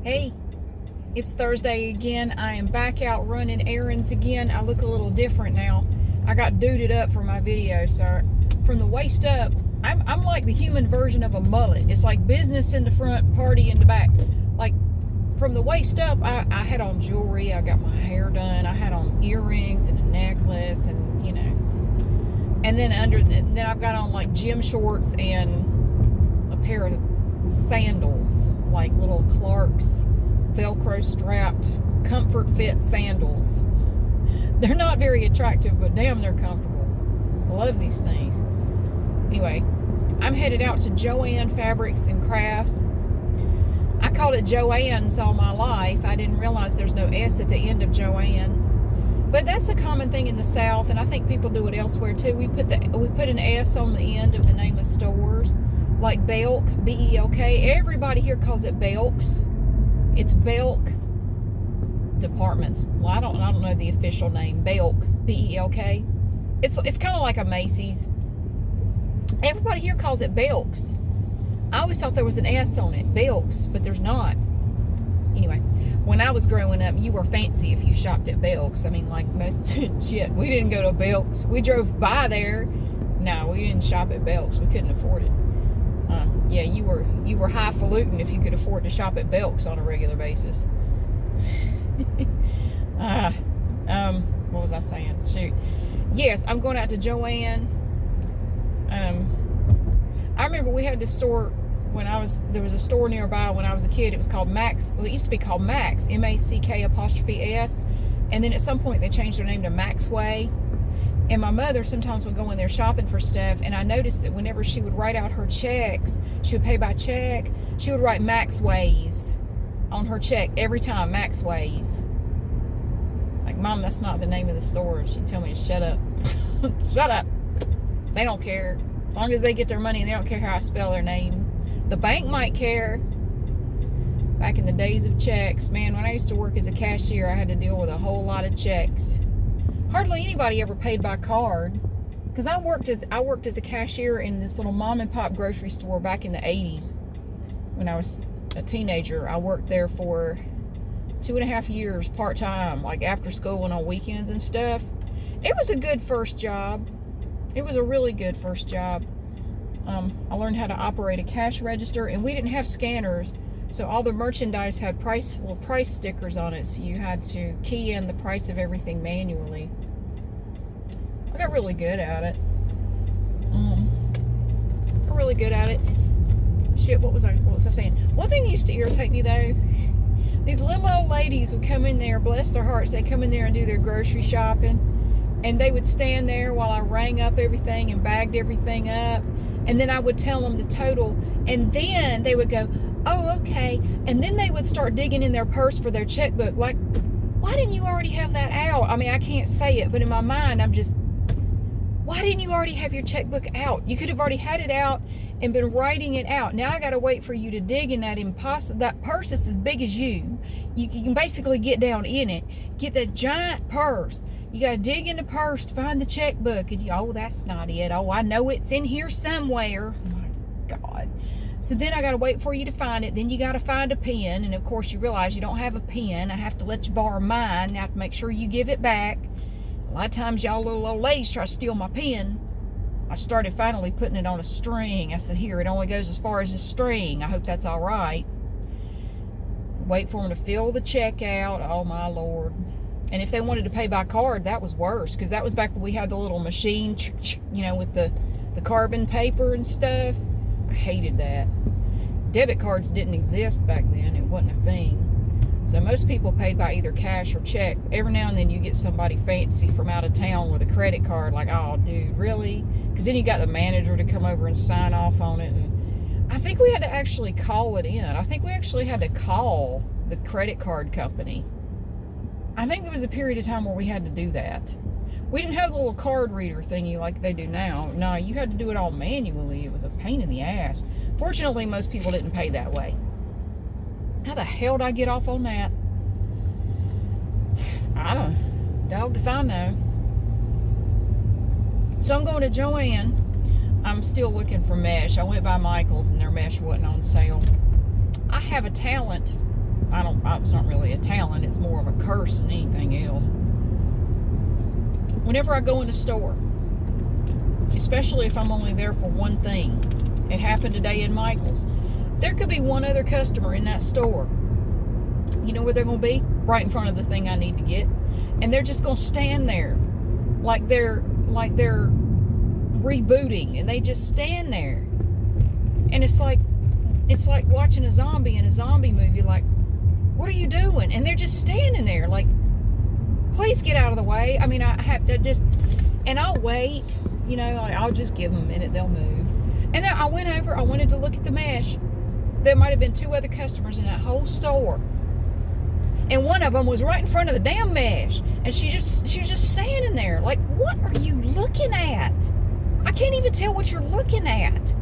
Hey, it's Thursday again. I am back out running errands again. I look a little different now. I got duded up for my video, so from the waist up, I'm like the human version of a mullet. It's like business in the front, party in the back. Like from the waist up, I had on jewelry. I got my hair done. I had on earrings and a necklace, and and then then I've got on like gym shorts and a pair of sandals, like little Clark's Velcro strapped comfort fit sandals. They're not very attractive, but damn, they're comfortable. I love these things. Anyway, I'm headed out to Joann Fabrics and Crafts. I called it Joann's all my life. I didn't realize there's no S at the end of Joann. But that's a common thing in the South, and I think people do it elsewhere too. We put an S on the end of the name of stores, like Belk, B-E-L-K. Everybody here calls it Belk's. It's Belk Departments. Well, I don't know the official name. Belk, B-E-L-K. It's kind of like a Macy's. Everybody here calls it Belk's. I always thought there was an S on it, Belk's, but there's not. Anyway, when I was growing up, you were fancy if you shopped at Belk's. I mean, like most shit, we didn't go to Belk's. We drove by there. No, we didn't shop at Belk's. We couldn't afford it. Yeah, you were highfalutin if you could afford to shop at Belk's on a regular basis. What was I saying? Shoot. Yes, I'm going out to Joann. I remember we had this store there was a store nearby when I was a kid. It was called Max. Well, it used to be called Max, M-A-C-K''S. And then at some point they changed their name to Maxway. And my mother sometimes would go in there shopping for stuff, and I noticed that whenever she would write out her checks, she would pay by check, she would write Maxways on her check every time, Maxways. Like, Mom, that's not the name of the store. She'd tell me to shut up. Shut up. They don't care. As long as they get their money, they don't care how I spell their name. The bank might care. Back in the days of checks, man, when I used to work as a cashier, I had to deal with a whole lot of checks. Hardly anybody ever paid by card, because I worked as a cashier in this little mom and pop grocery store back in the 80s. When I was a teenager, I worked there for 2.5 years part-time, like after school and on weekends and stuff. It was a good first job. It was a really good first job. I learned how to operate a cash register, and we didn't have scanners, so all the merchandise had little price stickers on it, so you had to key in the price of everything manually. I got really good at it. Really good at it. Shit, what was I saying? One thing that used to irritate me though, these little old ladies would come in there, bless their hearts, they'd come in there and do their grocery shopping, and they would stand there while I rang up everything and bagged everything up, and then I would tell them the total, and then they would go, oh, okay. And then they would start digging in their purse for their checkbook. Like, why didn't you already have that out? I mean, I can't say it, but in my mind, I'm just, why didn't you already have your checkbook out? You could have already had it out and been writing it out. Now I got to wait for you to dig in that purse that's as big as you. You can basically get down in it. Get that giant purse. You got to dig in the purse to find the checkbook. And oh, that's not it. Oh, I know it's in here somewhere. Oh, my God. So then I got to wait for you to find it. Then you got to find a pen. And, of course, you realize you don't have a pen. I have to let you borrow mine. I have to make sure you give it back. A lot of times y'all little old ladies try to steal my pen. I started finally putting it on a string. I said, here, it only goes as far as a string. I hope that's all right. Wait for them to fill the check out. Oh, my Lord. And if they wanted to pay by card, that was worse, because that was back when we had the little machine, with the carbon paper and stuff. I hated that. Debit cards didn't exist back then. It wasn't a thing. So most people paid by either cash or check. Every now and then you get somebody fancy from out of town with a credit card, like, oh, dude, really? Because then you got the manager to come over and sign off on it. And I think we had to actually call it in. I think we actually had to call the credit card company. I think there was a period of time where we had to do that. We didn't have the little card reader thingy like they do now. No, you had to do it all manually. It was a pain in the ass. Fortunately, most people didn't pay that way. How the hell did I get off on that? I don't know. Dog if I know. So I'm going to Joann. I'm still looking for mesh. I went by Michael's and their mesh wasn't on sale. I have a talent. it's not really a talent, it's more of a curse than anything else. Whenever I go in a store, especially if I'm only there for one thing, it happened today in Michael's, there could be one other customer in that store. You know where they're going to be? Right in front of the thing I need to get. And they're just going to stand there like they're rebooting, and they just stand there. And it's like watching a zombie in a zombie movie. Like, what are you doing? And they're just standing there like, please get out of the way. I mean, I have to just, and I'll wait, you know, I'll just give them a minute, they'll move. And then I went over, I wanted to look at the mesh. There might have been 2 other customers in that whole store. And one of them was right in front of the damn mesh. And she was just standing there. Like, what are you looking at? I can't even tell what you're looking at.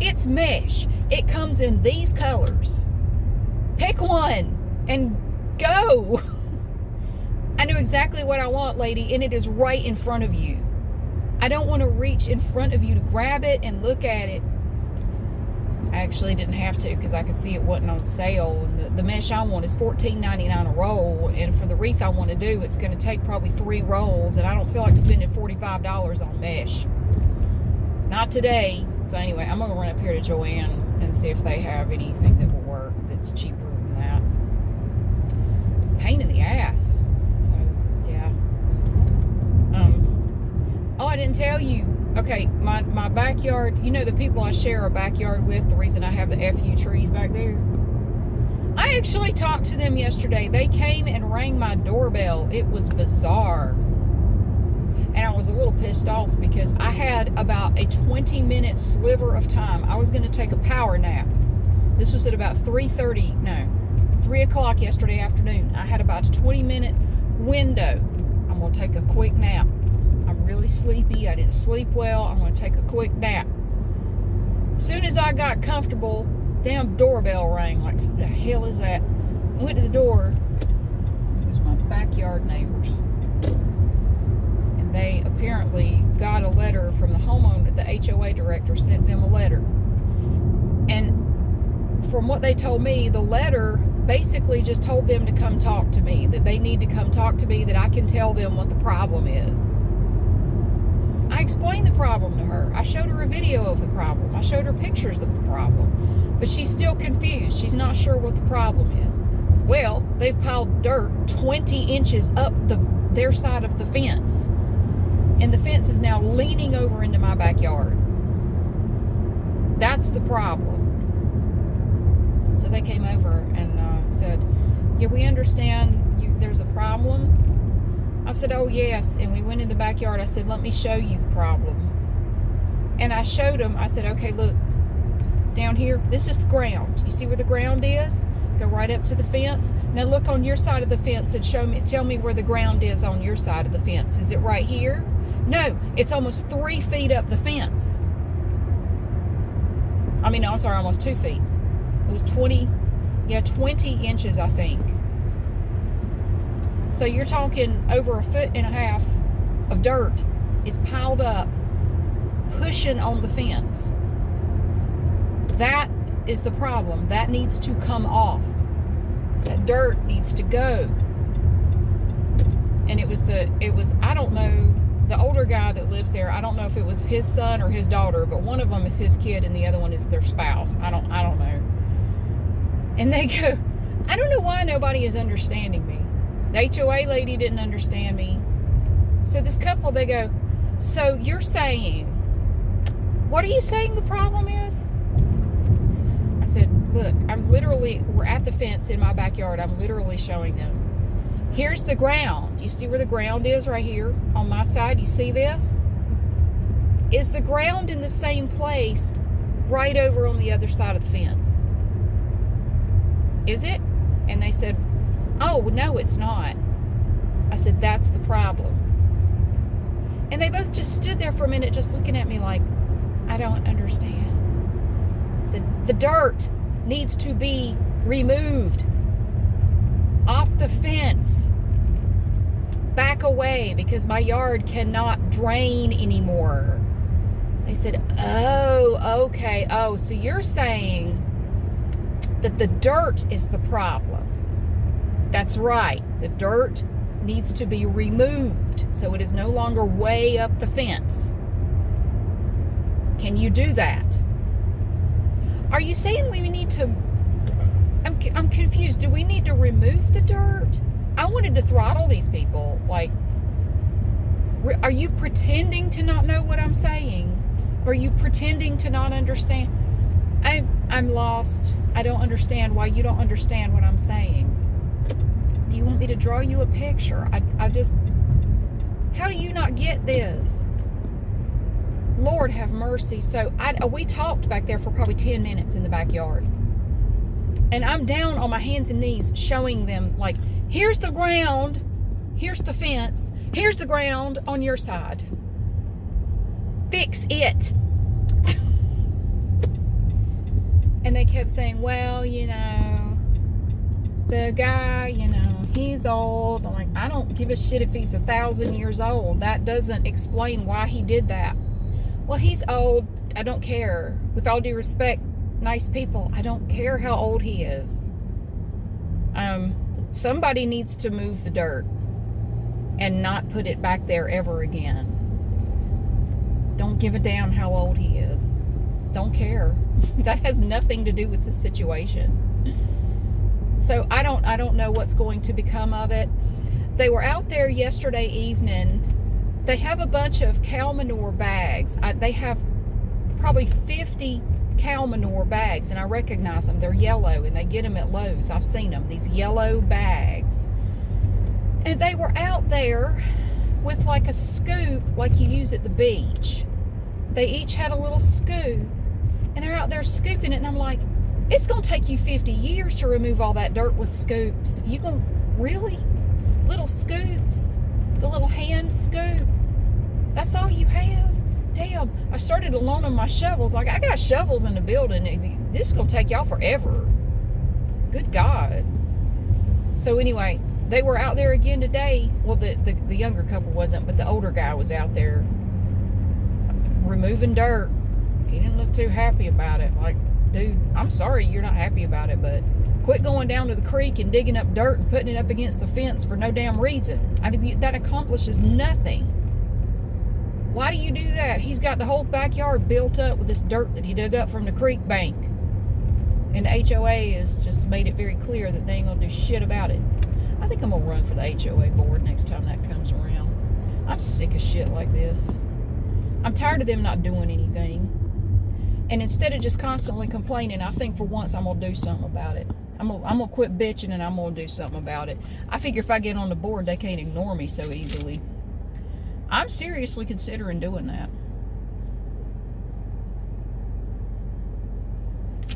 It's mesh. It comes in these colors. Pick one and go. I know exactly what I want, lady, and it is right in front of you. I don't want to reach in front of you to grab it and look at it. I actually didn't have to because I could see it wasn't on sale. And the mesh I want is $14.99 a roll. And for the wreath I want to do, it's going to take probably 3 rolls. And I don't feel like spending $45 on mesh. Not today. So anyway, I'm going to run up here to Joann and see if they have anything that will work that's cheaper than that. Pain in the ass. So, yeah. Oh, I didn't tell you. Okay, my backyard, you know the people I share a backyard with, the reason I have the FU trees back there? I actually talked to them yesterday. They came and rang my doorbell. It was bizarre. And I was a little pissed off because I had about a 20-minute sliver of time. I was going to take a power nap. This was at about 3 o'clock yesterday afternoon. I had about a 20-minute window. I'm going to take a quick nap. I'm really sleepy. I didn't sleep well. I'm going to take a quick nap. As soon as I got comfortable, damn doorbell rang. Like, who the hell is that? I went to the door. It was my backyard neighbors. And they apparently got a letter from the homeowner. The HOA director sent them a letter. And from what they told me, the letter basically just told them to come talk to me. That they need to come talk to me, that I can tell them what the problem is. I explained the problem to her. I showed her a video of the problem. I showed her pictures of the problem. But she's still confused. She's not sure what the problem is. Well, they've piled dirt 20 inches up their side of the fence. And the fence is now leaning over into my backyard. That's the problem. So they came over and said, yeah, we understand there's a problem. I said, oh, yes. And we went in the backyard. I said, let me show you the problem. And I showed them. I said, okay, look, down here, this is the ground. You see where the ground is? Go right up to the fence. Now look on your side of the fence and tell me where the ground is on your side of the fence. Is it right here? No, it's almost 3 feet up the fence. I mean, I'm sorry, almost 2 feet. It was 20 inches, I think. So you're talking over 1.5 feet of dirt is piled up, pushing on the fence. That is the problem. That needs to come off. That dirt needs to go. And it was, I don't know, the older guy that lives there, I don't know if it was his son or his daughter, but one of them is his kid and the other one is their spouse. I don't know. And they go, I don't know why nobody is understanding me. The HOA lady didn't understand me. So this couple, they go, so you're saying, what are you saying the problem is? I said, look, we're at the fence in my backyard. I'm literally showing them. Here's the ground. You see where the ground is right here on my side? You see this? Is the ground in the same place right over on the other side of the fence? Is it? And they said, oh, no, it's not. I said, that's the problem. And they both just stood there for a minute just looking at me like, I don't understand. I said, the dirt needs to be removed off the fence. Back away because my yard cannot drain anymore. They said, oh, okay. Oh, so you're saying that the dirt is the problem. That's right. The dirt needs to be removed so it is no longer way up the fence. Can you do that? Are you saying we need to... I'm confused. Do we need to remove the dirt? I wanted to throttle these people. Like, are you pretending to not know what I'm saying? Are you pretending to not understand? I'm lost. I don't understand why you don't understand what I'm saying. Do you want me to draw you a picture? I just... How do you not get this? Lord have mercy. So we talked back there for probably 10 minutes in the backyard. And I'm down on my hands and knees showing them, like, here's the ground, here's the fence, here's the ground on your side. Fix it. And they kept saying, well, you know, the guy, you know, he's old. I'm like, I don't give a shit if he's 1,000 years old. That doesn't explain why he did that. Well, he's old. I don't care. With all due respect, nice people, I don't care how old he is. Somebody needs to move the dirt and not put it back there ever again. Don't give a damn how old he is. Don't care. That has nothing to do with the situation. So I don't know what's going to become of it. They were out there yesterday evening. They have a bunch of cow manure bags. They have probably 50 cow manure bags, and I recognize them. They're yellow, and they get them at Lowe's. I've seen them, these yellow bags. And they were out there with like a scoop like you use at the beach. They each had a little scoop, and they're out there scooping it, and I'm like, it's going to take you 50 years to remove all that dirt with scoops. You going to, really? Little scoops? The little hand scoop? That's all you have? Damn, I started loaning my shovels. Like, I got shovels in the building. This is going to take y'all forever. Good God. So anyway, they were out there again today. Well, the younger couple wasn't, but the older guy was out there removing dirt. He didn't look too happy about it. Like, dude, I'm sorry you're not happy about it, but quit going down to the creek and digging up dirt and putting it up against the fence for no damn reason. I mean, that accomplishes nothing. Why do you do that? He's got the whole backyard built up with this dirt that he dug up from the creek bank. And the HOA has just made it very clear that they ain't gonna do shit about it. I think I'm gonna run for the HOA board next time that comes around. I'm sick of shit like this. I'm tired of them not doing anything. And instead of just constantly complaining, I think for once I'm gonna do something about it. I'm gonna quit bitching and I'm gonna do something about it. I figure if I get on the board, they can't ignore me so easily. I'm seriously considering doing that.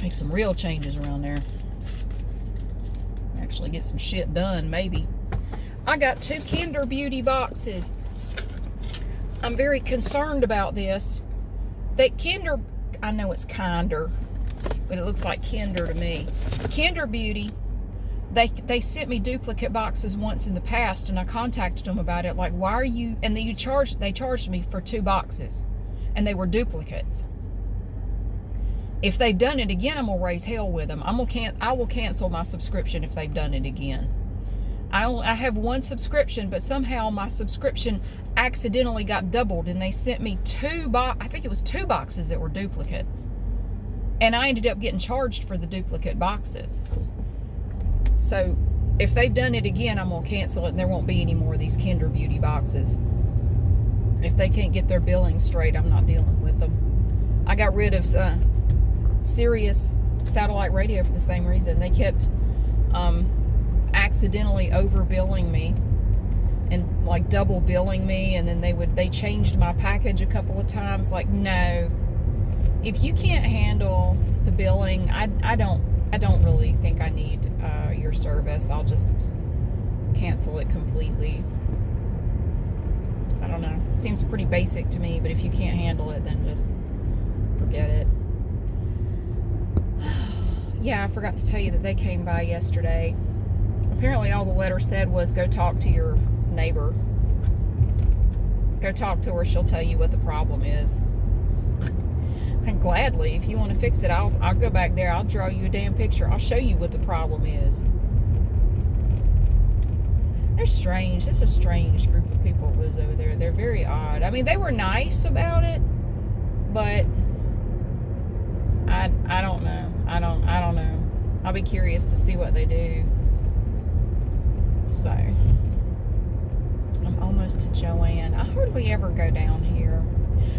Make some real changes around there. Actually get some shit done, maybe. I got 2 Kinder Beauty boxes. I'm very concerned about this. That Kinder, I know it's Kinder, but it looks like Kinder to me. Kinder Beauty, they sent me duplicate boxes once in the past, and I contacted them about it. Like, why are you? And they charged me for 2 boxes, and they were duplicates. If they've done it again, I'm gonna raise hell with them. I will cancel my subscription if they've done it again. I have 1 subscription, but somehow my subscription accidentally got doubled, and they sent me 2 I think it was 2 boxes that were duplicates, and I ended up getting charged for the duplicate boxes. So if they've done it again, I'm gonna cancel it, and there won't be any more of these Kinder Beauty boxes. If they can't get their billing straight, I'm not dealing with them. I got rid of Sirius satellite radio for the same reason. They kept accidentally overbilling me and like double billing me, and then they changed my package a couple of times. Like, no, if you can't handle the billing, I don't really think I need your service. I'll just cancel it completely. I don't know. It seems pretty basic to me, but if you can't handle it, then just forget it. Yeah, I forgot to tell you that they came by yesterday. Apparently all the letter said was, go talk to your neighbor. Go talk to her. She'll tell you what the problem is. And gladly, if you want to fix it, I'll go back there. I'll draw you a damn picture. I'll show you what the problem is. They're strange. It's a strange group of people that lives over there. They're very odd. I mean, they were nice about it, but I don't know. I don't know. I'll be curious to see what they do. So I'm almost to Joanne. I hardly ever go down here.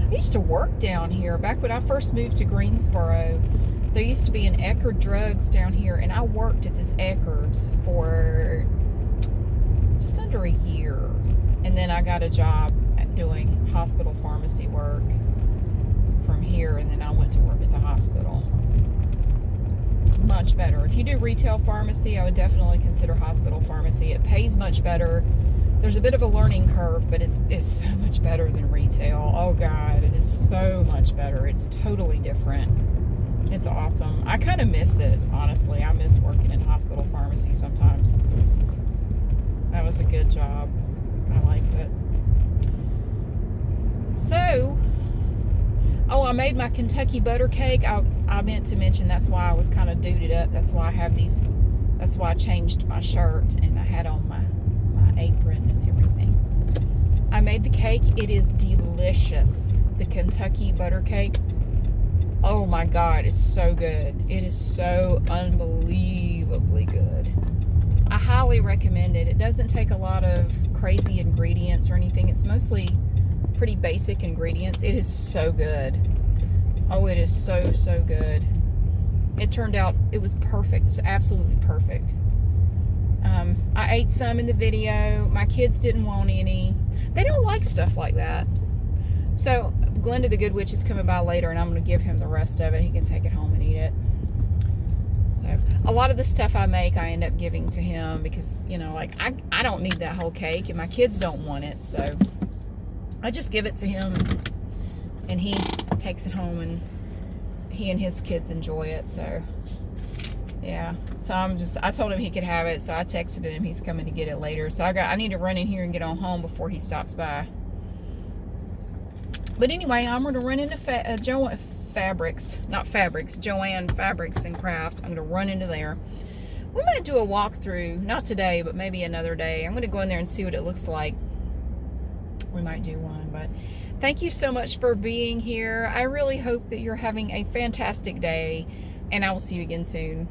I used to work down here back when I first moved to Greensboro. There used to be an Eckerd Drugs down here, and I worked at this Eckerd's for just under a year. And then I got a job at doing hospital pharmacy work from here, and then I went to work at the hospital. Much better. If you do retail pharmacy, I would definitely consider hospital pharmacy. It pays much better. There's a bit of a learning curve, but it's so much better than retail. Oh God, it is so much better. It's totally different. It's awesome. I kind of miss it, honestly. I miss working in hospital pharmacy sometimes. That was a good job. I liked it. So, oh, I made my Kentucky butter cake. I meant to mention that's why I was kind of duded up. That's why I have these. That's why I changed my shirt and I had on my apron and everything. I made the cake. It is delicious. The Kentucky butter cake. Oh my God, it's so good. It is so unbelievably good. I highly recommend it. It doesn't take a lot of crazy ingredients or anything. It's mostly pretty basic ingredients. It is so good. Oh, it is so, so good. It turned out, it was perfect. It was absolutely perfect. I ate some in the video. My kids didn't want any. They don't like stuff like that. So Glenda the Good Witch is coming by later, and I'm going to give him the rest of it. He can take it home and eat it. So a lot of the stuff I make, I end up giving to him because, you know, like I don't need that whole cake, and my kids don't want it. So I just give it to him, and he takes it home, and he and his kids enjoy it. So yeah, so I told him he could have it, so I texted him he's coming to get it later. So I need to run in here and get on home before he stops by. But anyway, I'm going to run into Joanne Fabrics and Craft. I'm going to run into there. We might do a walkthrough, not today, but maybe another day. I'm going to go in there and see what it looks like. We might do one, but thank you so much for being here. I really hope that you're having a fantastic day, and I will see you again soon.